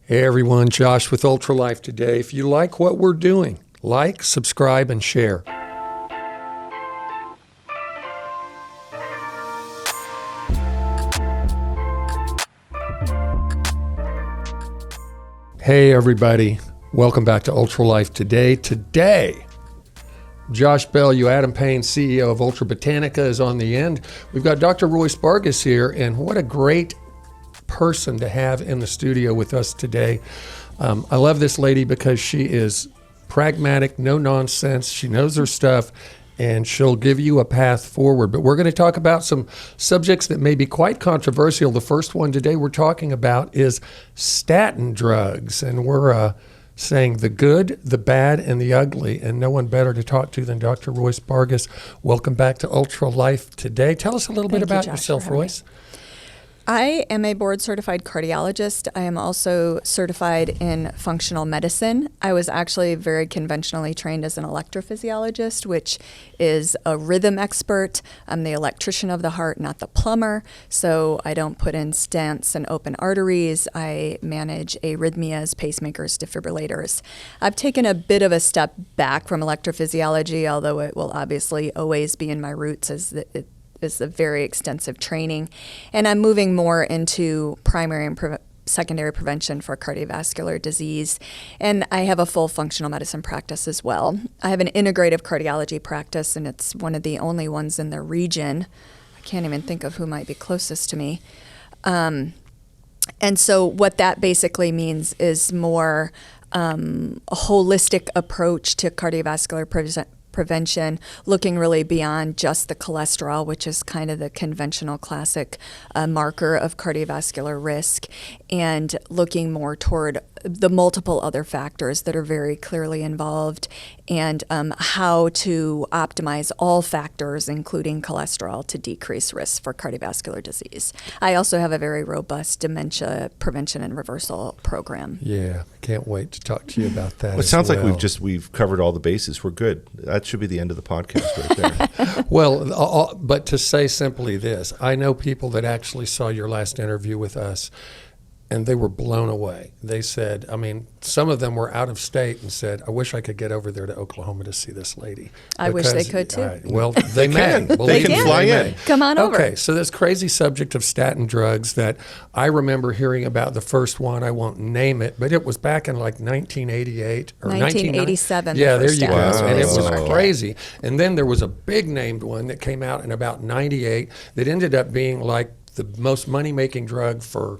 Hey everyone, Josh with Ultralife today. If you like what we're doing, like, subscribe, and share. Hey everybody, welcome back to Ultralife today. Today, Josh Bellieu, Adam Payne, CEO of Ultra Botanica, is on the end. We've got Dr. Royce Bargas here, and what a great person to have in the studio with us today. I love this lady because she is pragmatic, no nonsense. She knows her stuff, and she'll give you a path forward. But we're going to talk about some subjects that may be quite controversial. The first one today we're talking about is statin drugs, and we're saying the good, the bad, and the ugly, and no one better to talk to than Dr. Royce Bargas. Welcome back to Ultra Life today. Tell us a little bit about yourself, Royce. I am a board-certified cardiologist. I am also certified in functional medicine. I was actually very conventionally trained as an electrophysiologist, which is a rhythm expert. I'm the electrician of the heart, not the plumber. So I don't put in stents and open arteries. I manage arrhythmias, pacemakers, defibrillators. I've taken a bit of a step back from electrophysiology, although it will obviously always be in my roots as it is a very extensive training. And I'm moving more into primary and secondary prevention for cardiovascular disease. And I have a full functional medicine practice as well. I have an integrative cardiology practice, and it's one of the only ones in the region. I can't even think of who might be closest to me. And so what that basically means is more a holistic approach to cardiovascular prevention, looking really beyond just the cholesterol, which is kind of the conventional classic marker of cardiovascular risk, and looking more toward the multiple other factors that are very clearly involved, and how to optimize all factors, including cholesterol, to decrease risk for cardiovascular disease. I also have a very robust dementia prevention and reversal program. Yeah, can't wait to talk to you about that. Well, it sounds like we've covered all the bases. We're good. That should be the end of the podcast right there. Well, but to say simply this, I know people that actually saw your last interview with us, and they were blown away. They said, some of them were out of state and said, I wish I could get over there to Oklahoma to see this lady. I wish they could too. They may. They can fly in. Come on over. Okay, so this crazy subject of statin drugs that I remember hearing about, the first one, I won't name it, but it was back in like 1988 or 1987. Yeah, there you go. Wow. And it was crazy. And then there was a big named one that came out in about 98 that ended up being like the most money-making drug for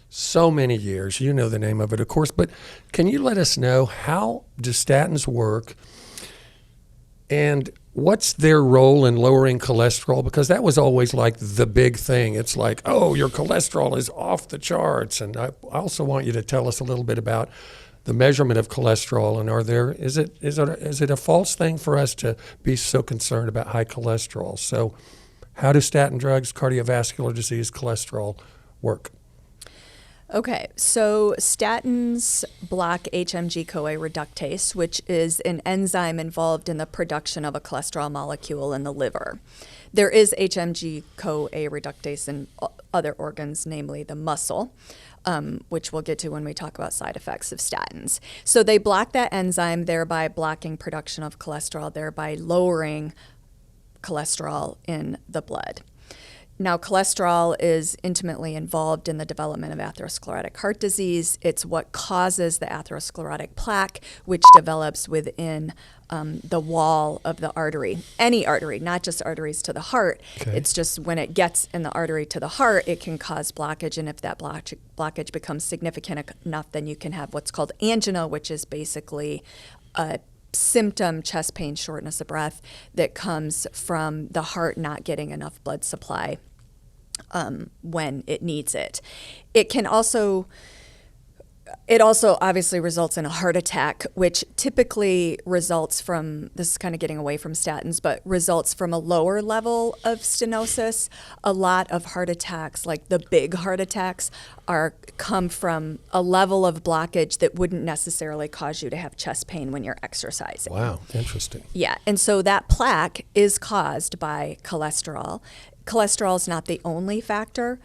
so many years. You know the name of it, of course, but can you let us know, how do statins work and what's their role in lowering cholesterol? Because that was always like the big thing. It's like, oh, your cholesterol is off the charts. And I also want you to tell us a little bit about the measurement of cholesterol, and is it a false thing for us to be so concerned about high cholesterol? So how do statin drugs, cardiovascular disease, cholesterol work? Okay, so statins block HMG-CoA reductase, which is an enzyme involved in the production of a cholesterol molecule in the liver. There is HMG-CoA reductase in other organs, namely the muscle, which we'll get to when we talk about side effects of statins. So they block that enzyme, thereby blocking production of cholesterol, thereby lowering cholesterol in the blood. Now, cholesterol is intimately involved in the development of atherosclerotic heart disease. It's what causes the atherosclerotic plaque, which develops within the wall of the artery. Any artery, not just arteries to the heart. Okay. It's just when it gets in the artery to the heart, it can cause blockage. And if that blockage becomes significant enough, then you can have what's called angina, which is basically a symptom, chest pain, shortness of breath, that comes from the heart not getting enough blood supply when it needs it. It also obviously results in a heart attack, which typically results from, this is kind of getting away from statins, but results from a lower level of stenosis. A lot of heart attacks, like the big heart attacks, come from a level of blockage that wouldn't necessarily cause you to have chest pain when you're exercising. Wow, interesting. Yeah, and so that plaque is caused by cholesterol. Cholesterol is not the only factor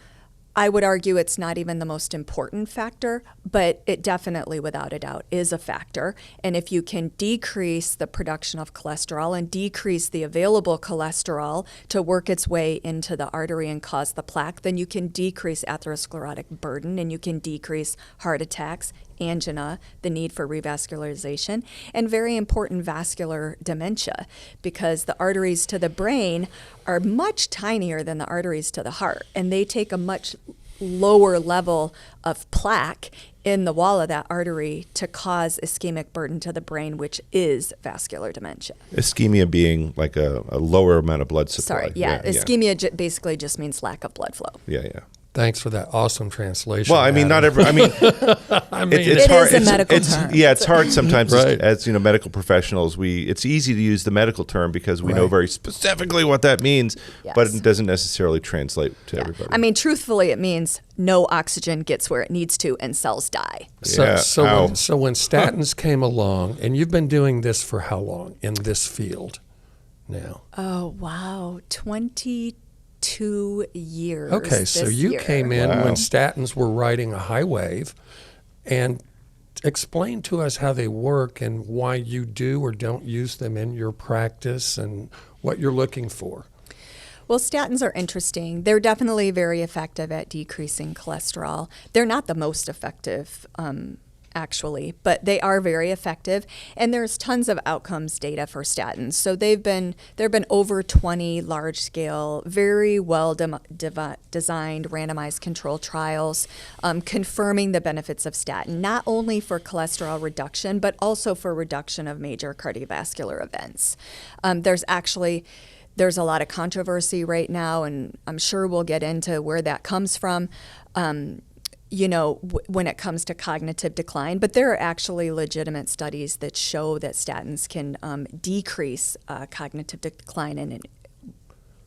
I would argue it's not even the most important factor, but it definitely, without a doubt, is a factor. And if you can decrease the production of cholesterol and decrease the available cholesterol to work its way into the artery and cause the plaque, then you can decrease atherosclerotic burden and you can decrease heart attacks, angina, the need for revascularization, and very important vascular dementia, because the arteries to the brain are much tinier than the arteries to the heart, and they take a much lower level of plaque in the wall of that artery to cause ischemic burden to the brain, which is vascular dementia. Ischemia being like a lower amount of blood supply. Sorry, ischemia basically just means lack of blood flow. Yeah. Thanks for that awesome translation. Well, I mean, Adam. It's it hard. is a medical term. Yeah, it's hard sometimes Right. as medical professionals. It's easy to use the medical term because we know Right. very specifically what that means, Yes. but it doesn't necessarily translate to everybody. I mean, truthfully, it means no oxygen gets where it needs to and cells die. So, Yeah, so, ow. when, so when statins came along, and you've been doing this for how long in this field now? Oh, wow. 22 years. Okay, so this you year. came in Wow. when statins were riding a high wave, and explain to us how they work and why you do or don't use them in your practice and what you're looking for. Well, statins are interesting. They're definitely very effective at decreasing cholesterol. They're not the most effective, actually, but they are very effective. And there's tons of outcomes data for statins. So there have been over 20 large-scale, very well designed randomized control trials confirming the benefits of statin, not only for cholesterol reduction, but also for reduction of major cardiovascular events. There's a lot of controversy right now, and I'm sure we'll get into where that comes from, when it comes to cognitive decline. But there are actually legitimate studies that show that statins can decrease cognitive decline and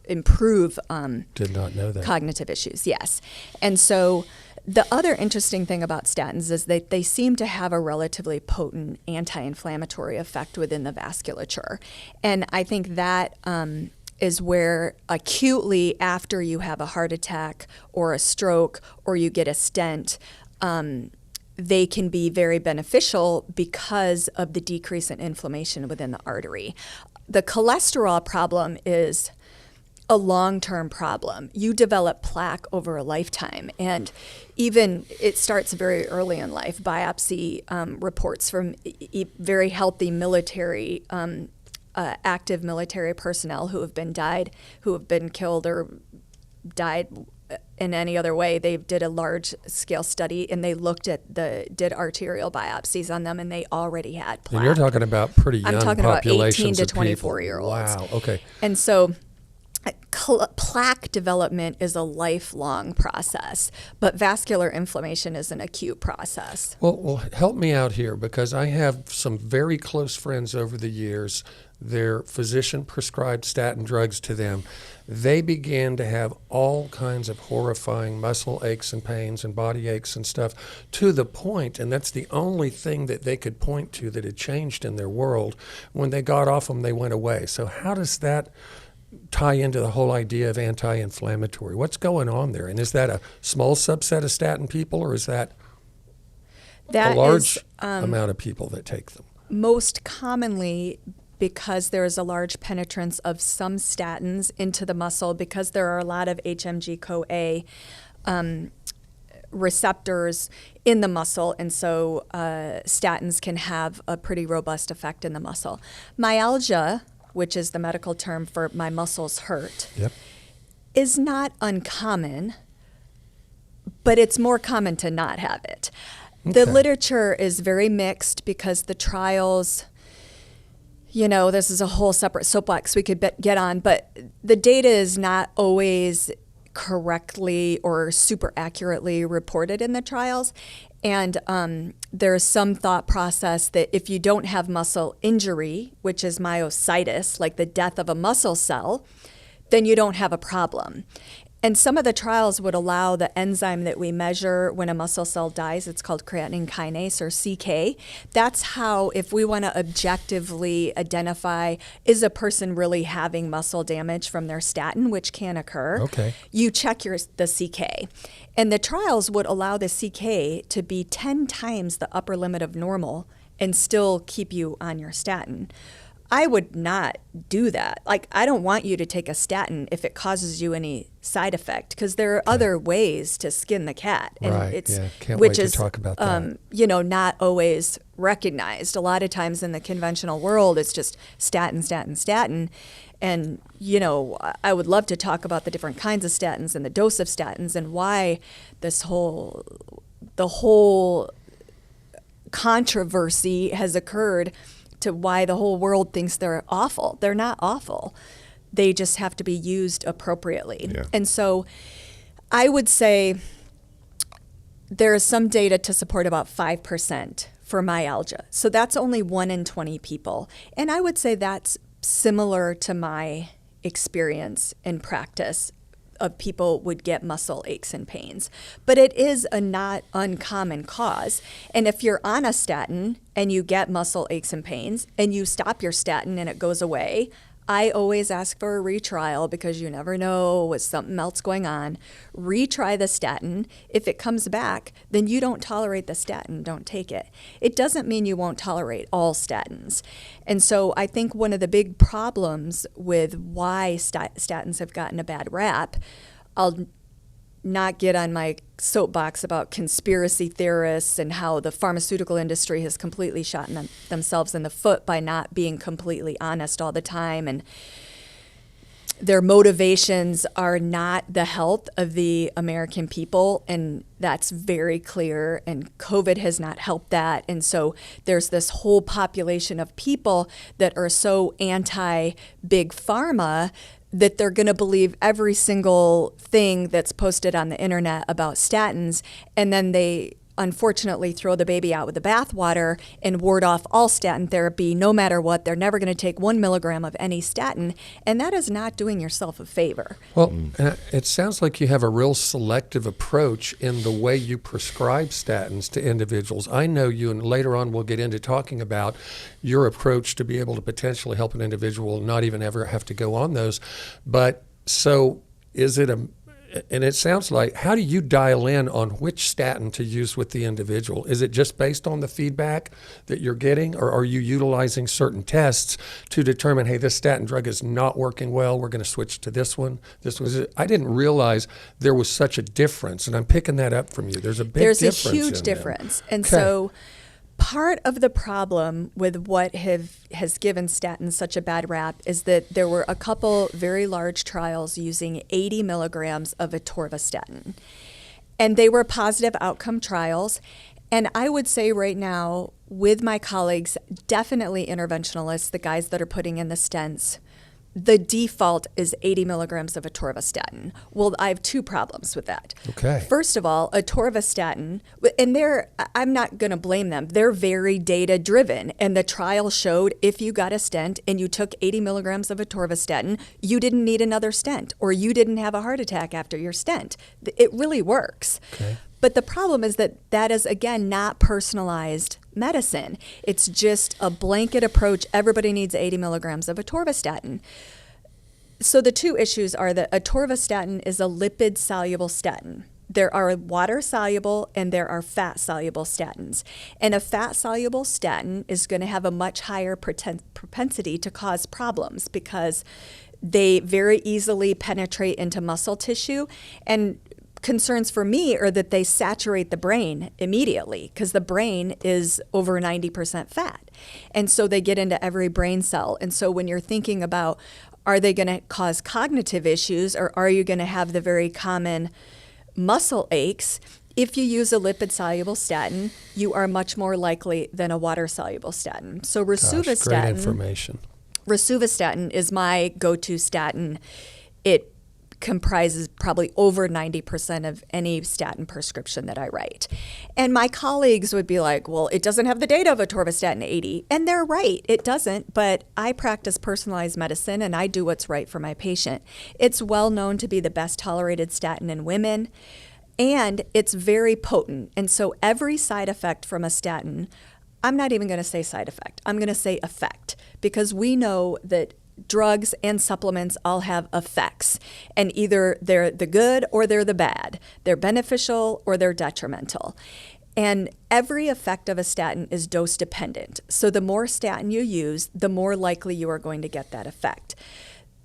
improve Did not know that. cognitive issues, yes. And so the other interesting thing about statins is that they seem to have a relatively potent anti-inflammatory effect within the vasculature. And I think that is where acutely after you have a heart attack or a stroke or you get a stent, they can be very beneficial because of the decrease in inflammation within the artery. The cholesterol problem is a long-term problem. You develop plaque over a lifetime, and even it starts very early in life. Biopsy reports from very healthy military, active military personnel who have been killed or died in any other way. They did a large-scale study, and they did arterial biopsies on them, and they already had plaque. And you're talking about pretty young I'm talking about 18 populations to of people. 24-year-olds. Wow, okay. And so plaque development is a lifelong process, but vascular inflammation is an acute process. Well, help me out here, because I have some very close friends over the years. Their physician prescribed statin drugs to them. They began to have all kinds of horrifying muscle aches and pains and body aches and stuff, to the point, and that's the only thing that they could point to that had changed in their world. When they got off them, they went away. So how does that tie into the whole idea of anti-inflammatory? What's going on there? And is that a small subset of statin people, or is that a large amount of people that take them? Most commonly because there is a large penetrance of some statins into the muscle, because there are a lot of HMG-CoA receptors in the muscle, and so statins can have a pretty robust effect in the muscle. Myalgia, which is the medical term for my muscles hurt, Yep. is not uncommon, but it's more common to not have it. The Okay. literature is very mixed because the trials, this is a whole separate soapbox we could get on, but the data is not always correctly or super accurately reported in the trials. And there's some thought process that if you don't have muscle injury, which is myositis, like the death of a muscle cell, then you don't have a problem. And some of the trials would allow the enzyme that we measure when a muscle cell dies, it's called creatine kinase or CK. That's how, if we want to objectively identify, is a person really having muscle damage from their statin, which can occur, Okay. you check the CK. And the trials would allow the CK to be 10 times the upper limit of normal and still keep you on your statin. I would not do that. Like, I don't want you to take a statin if it causes you any side effect, because there are other ways to skin the cat. And Right, it's, yeah. Can't which wait to is, talk about that. not always recognized. A lot of times in the conventional world, it's just statin, statin, statin. And, I would love to talk about the different kinds of statins and the dose of statins and why the whole controversy has occurred to why the whole world thinks they're awful. They're not awful. They just have to be used appropriately. Yeah. And so I would say there is some data to support about 5% for myalgia. So that's only 1 in 20 people. And I would say that's similar to my experience in practice of people would get muscle aches and pains. But it is a not uncommon cause. And if you're on a statin and you get muscle aches and pains and you stop your statin and it goes away, I always ask for a retrial because you never know with something else going on. Retry the statin. If it comes back, then you don't tolerate the statin, don't take it. It doesn't mean you won't tolerate all statins. And so I think one of the big problems with why statins have gotten a bad rap, I'll not get on my soapbox about conspiracy theorists and how the pharmaceutical industry has completely shot themselves in the foot by not being completely honest all the time. And their motivations are not the health of the American people, and that's very clear, and COVID has not helped that. And so there's this whole population of people that are so anti-big pharma that they're going to believe every single thing that's posted on the internet about statins, and then they unfortunately throw the baby out with the bathwater and ward off all statin therapy no matter what. They're never going to take 1 milligram of any statin, and that is not doing yourself a favor. Well, it sounds like you have a real selective approach in the way you prescribe statins to individuals. I know you, and later on we'll get into talking about your approach to be able to potentially help an individual not even ever have to go on those. But so is it and it sounds like, how do you dial in on which statin to use with the individual? Is it just based on the feedback that you're getting, or are you utilizing certain tests to determine, hey, this statin drug is not working well, we're going to switch to this one? I didn't realize there was such a difference, and I'm picking that up from you. There's a big difference. There's a huge difference. And Okay. so part of the problem with what has given statins such a bad rap is that there were a couple very large trials using 80 milligrams of atorvastatin. And they were positive outcome trials. And I would say right now, with my colleagues, definitely interventionalists, the guys that are putting in the stents, the default is 80 milligrams of atorvastatin. Well, I have 2 problems with that. Okay. First of all, atorvastatin, and I'm not going to blame them. They're very data driven. And the trial showed if you got a stent and you took 80 milligrams of atorvastatin, you didn't need another stent, or you didn't have a heart attack after your stent. It really works. Okay. But the problem is that is, again, not personalized medicine. It's just a blanket approach. Everybody needs 80 milligrams of atorvastatin. So the 2 issues are that atorvastatin is a lipid-soluble statin. There are water-soluble and there are fat-soluble statins. And a fat-soluble statin is going to have a much higher propensity to cause problems because they very easily penetrate into muscle tissue. And concerns for me are that they saturate the brain immediately because the brain is over 90% fat. And so they get into every brain cell. And so when you're thinking about, are they going to cause cognitive issues, or are you going to have the very common muscle aches? If you use a lipid-soluble statin, you are much more likely than a water-soluble statin. So Rosuvastatin, great information. Rosuvastatin is my go-to statin. It comprises probably over 90% of any statin prescription that I write. And my colleagues would be like, well, it doesn't have the data of atorvastatin 80. And they're right, it doesn't, but I practice personalized medicine and I do what's right for my patient. It's well known to be the best tolerated statin in women, and it's very potent. And so every side effect from a statin, I'm not even going to say side effect, I'm going to say effect, because we know that drugs and supplements all have effects, and either they're the good or they're the bad. They're beneficial or they're detrimental. And every effect of a statin is dose dependent. So the more statin you use, the more likely you are going to get that effect.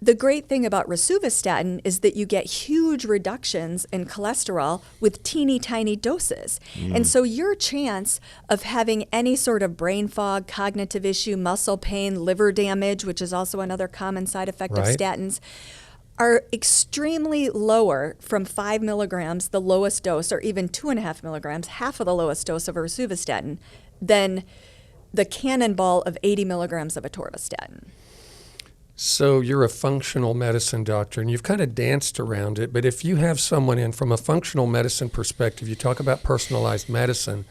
The great thing about rosuvastatin is that you get huge reductions in cholesterol with teeny tiny doses. And so your chance of having any sort of brain fog, cognitive issue, muscle pain, liver damage, which is also another common side effect of statins, are extremely lower from 5 milligrams, the lowest dose, or even 2.5 milligrams, half of the lowest dose of rosuvastatin, than the cannonball of 80 milligrams of atorvastatin. So you're a functional medicine doctor, and you've kind of danced around it, but if you have someone in from a functional medicine perspective, you talk about personalized medicine,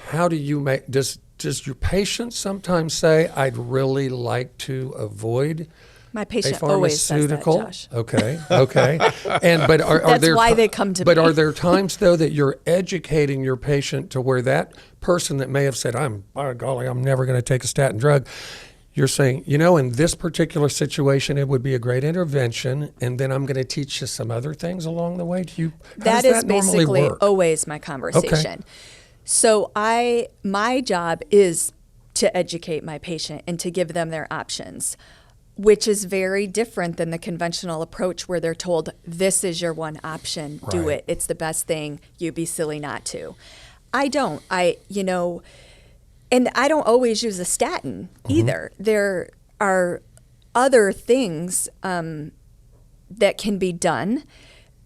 how do you make, does your patient sometimes say, I'd really like to avoid My a patient always says that, pharmaceutical? Josh. Okay. But are That's there why they come to But me. are there times though that you're educating your patient to where that person that may have said, by golly, I'm never going to take a statin drug, you're saying, in this particular situation, it would be a great intervention, and then I'm going to teach you some other things along the way? How That does is that normally basically work? always my conversation. So my job is to educate my patient and to give them their options, which is very different than the conventional approach where they're told, this is your one option, do it. It's the best thing. You'd be silly not to. I don't. And I don't always use a statin either. There are other things that can be done.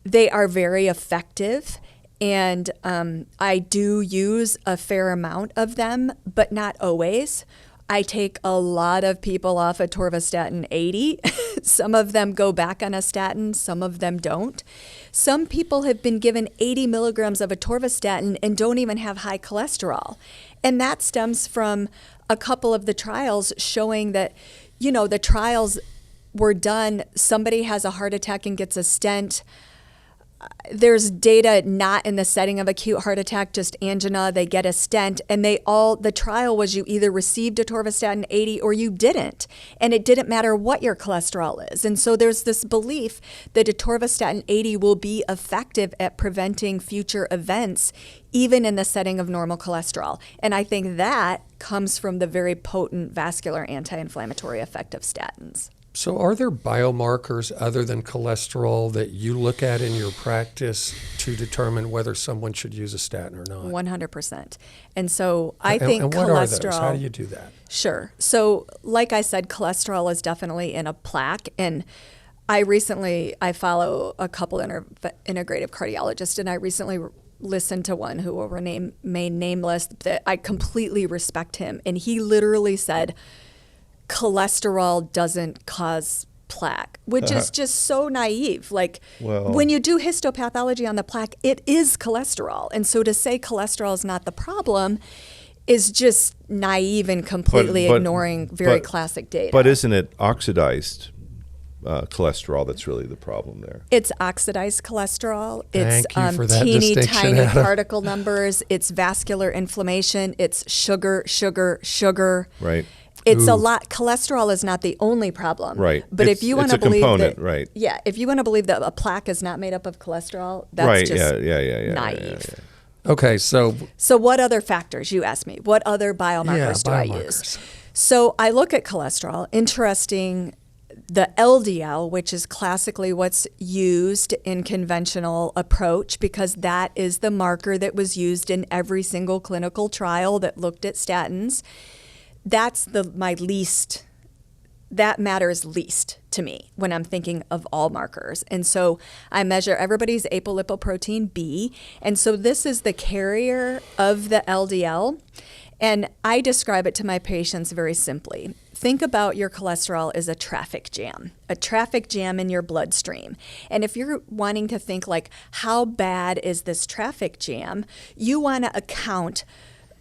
They are very effective, and I do use a fair amount of them, but not always. I take a lot of people off atorvastatin 80. Some of them go back on a statin, some of them don't. Some people have been given 80 milligrams of atorvastatin and don't even have high cholesterol. And that stems from a couple of the trials showing that, the trials were done, somebody has a heart attack and gets a stent. There's data not in the setting of acute heart attack, just angina, they get a stent, and the trial was you either received atorvastatin 80 or you didn't, and it didn't matter what your cholesterol is. And so there's this belief that atorvastatin 80 will be effective at preventing future events, even in the setting of normal cholesterol. And I think that comes from the very potent vascular anti-inflammatory effect of statins. So are there biomarkers other than cholesterol that you look at in your practice to determine whether someone should use a statin or not? 100%. And so I think and what cholesterol... are those? How do you do that? Sure. So like I said, cholesterol is definitely in a plaque. And I follow a couple integrative cardiologists, and I recently listened to one who will remain nameless, that I completely respect him. And he literally said, cholesterol doesn't cause plaque, which is just so naive. When you do histopathology on the plaque, it is cholesterol. And so to say cholesterol is not the problem is just naive and completely ignoring very classic data. But isn't it oxidized cholesterol that's really the problem there? It's oxidized cholesterol. Thank It's you for that teeny distinction, tiny Adam. particle numbers. It's vascular inflammation. It's sugar. Right. It's a lot. Cholesterol is not the only problem. Right. But if you want to believe component, that, right. Yeah, if you want to believe that a plaque is not made up of cholesterol, that's Right. just Yeah. naive. Okay, so So what other factors, you asked me, what other biomarkers do I use? So I look at cholesterol. Interesting, the LDL, which is classically what's used in conventional approach, because that is the marker that was used in every single clinical trial that looked at statins. That's that matters least to me when I'm thinking of all markers. And so I measure everybody's apolipoprotein B. And so this is the carrier of the LDL. And I describe it to my patients very simply. Think about your cholesterol as a traffic jam in your bloodstream. And if you're wanting to think like, how bad is this traffic jam, you want to account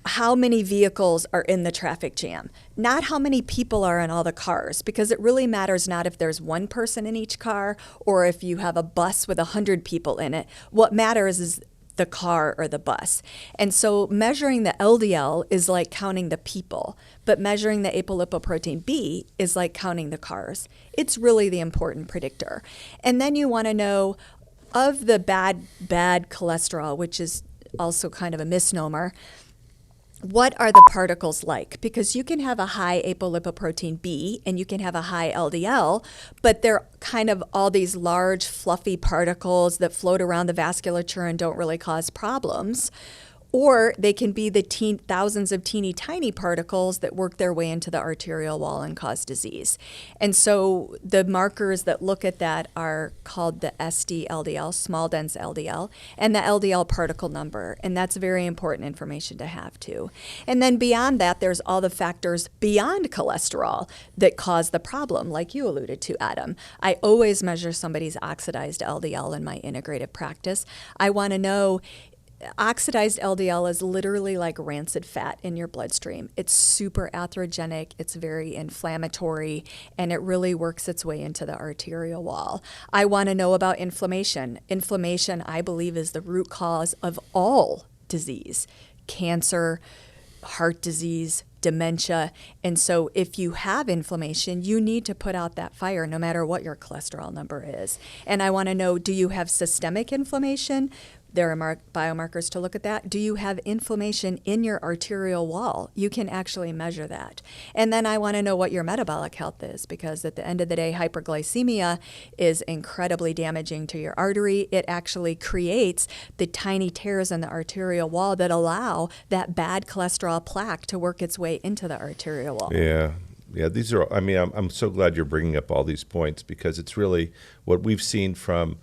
how many vehicles are in the traffic jam, not how many people are in all the cars, because it really matters not if there's one person in each car or if you have a bus with 100 people in it. What matters is the car or the bus. And so measuring the LDL is like counting the people, but measuring the apolipoprotein B is like counting the cars. It's really the important predictor. And then you want to know of the bad cholesterol, which is also kind of a misnomer, what are the particles like? Because you can have a high apolipoprotein B and you can have a high LDL, but they're kind of all these large, fluffy particles that float around the vasculature and don't really cause problems. Or they can be the thousands of teeny tiny particles that work their way into the arterial wall and cause disease. And so the markers that look at that are called the SD-LDL, small dense LDL, and the LDL particle number. And that's very important information to have too. And then beyond that, there's all the factors beyond cholesterol that cause the problem, like you alluded to, Adam. I always measure somebody's oxidized LDL in my integrative practice. I want to know, oxidized LDL is literally like rancid fat in your bloodstream. It's super atherogenic, it's very inflammatory, and it really works its way into the arterial wall. I want to know about inflammation. Inflammation, I believe, is the root cause of all disease, cancer, heart disease, dementia. And so if you have inflammation, you need to put out that fire no matter what your cholesterol number is. And I want to know, do you have systemic inflammation? There are biomarkers to look at that. Do you have inflammation in your arterial wall? You can actually measure that. And then I want to know what your metabolic health is, because at the end of the day, hyperglycemia is incredibly damaging to your artery. It actually creates the tiny tears in the arterial wall that allow that bad cholesterol plaque to work its way into the arterial wall. Yeah. Yeah, these are, I mean, I'm so glad you're bringing up all these points, because it's really what we've seen from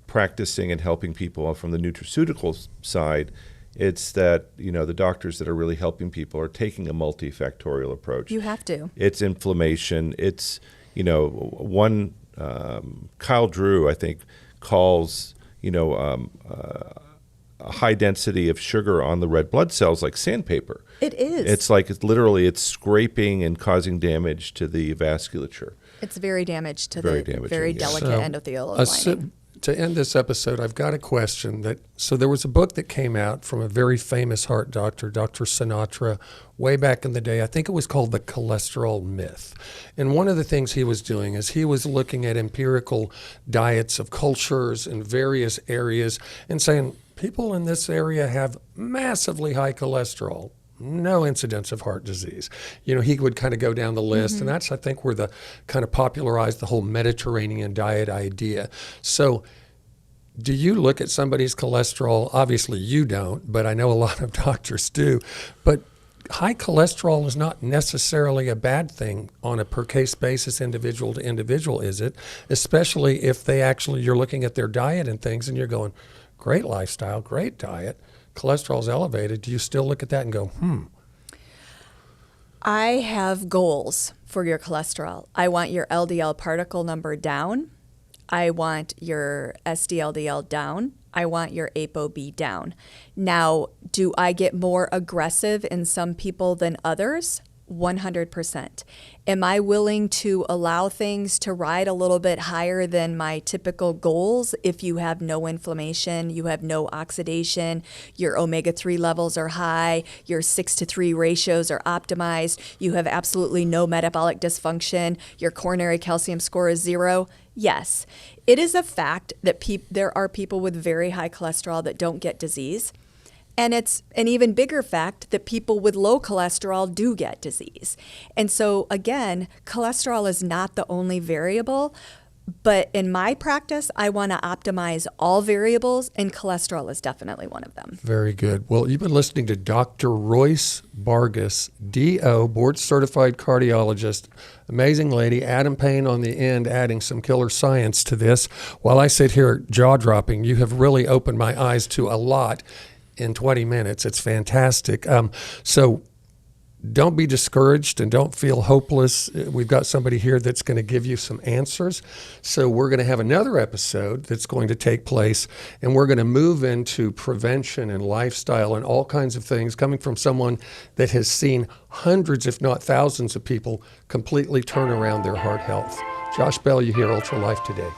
practicing and helping people from the nutraceutical side. It's that, you know, the doctors that are really helping people are taking a multifactorial approach. You have to. It's inflammation. It's, you know, one, Kyle Drew, I think, calls, you know, a high density of sugar on the red blood cells like sandpaper. It is. It's like it's scraping and causing damage to the vasculature. It's very damaged to the very delicate endothelial lining. To end this episode, I've got a question. So there was a book that came out from a very famous heart doctor, Dr. Sinatra, way back in the day. I think it was called The Cholesterol Myth. And one of the things he was doing is he was looking at empirical diets of cultures in various areas and saying, people in this area have massively high cholesterol, no incidence of heart disease. You know, he would kind of go down the list, and that's, I think, where the kind of popularized the whole Mediterranean diet idea. So do you look at somebody's cholesterol? Obviously you don't, but I know a lot of doctors do. But high cholesterol is not necessarily a bad thing on a per case basis, individual to individual, is it? Especially if you're looking at their diet and things and you're going, great lifestyle, great diet, cholesterol's elevated. Do you still look at that and go, I have goals for your cholesterol. I want your LDL particle number down. I want your SD-LDL down. I want your ApoB down. Now, do I get more aggressive in some people than others? 100%. Am I willing to allow things to ride a little bit higher than my typical goals if you have no inflammation, you have no oxidation, your omega-3 levels are high, your 6-to-3 ratios are optimized, you have absolutely no metabolic dysfunction, your coronary calcium score is 0? Yes. It is a fact that there are people with very high cholesterol that don't get disease. And it's an even bigger fact that people with low cholesterol do get disease. And so, again, cholesterol is not the only variable, but in my practice, I want to optimize all variables, and cholesterol is definitely one of them. Very good. Well, you've been listening to Dr. Royce Bargas, DO, board-certified cardiologist. Amazing lady. Adam Payne on the end, adding some killer science to this. While I sit here jaw-dropping, you have really opened my eyes to a lot. in 20 minutes. It's fantastic. So don't be discouraged and don't feel hopeless. We've got somebody here that's going to give you some answers. So we're going to have another episode that's going to take place, and we're going to move into prevention and lifestyle and all kinds of things coming from someone that has seen hundreds, if not thousands of people completely turn around their heart health. Josh Bellieu here, Ultra Life Today.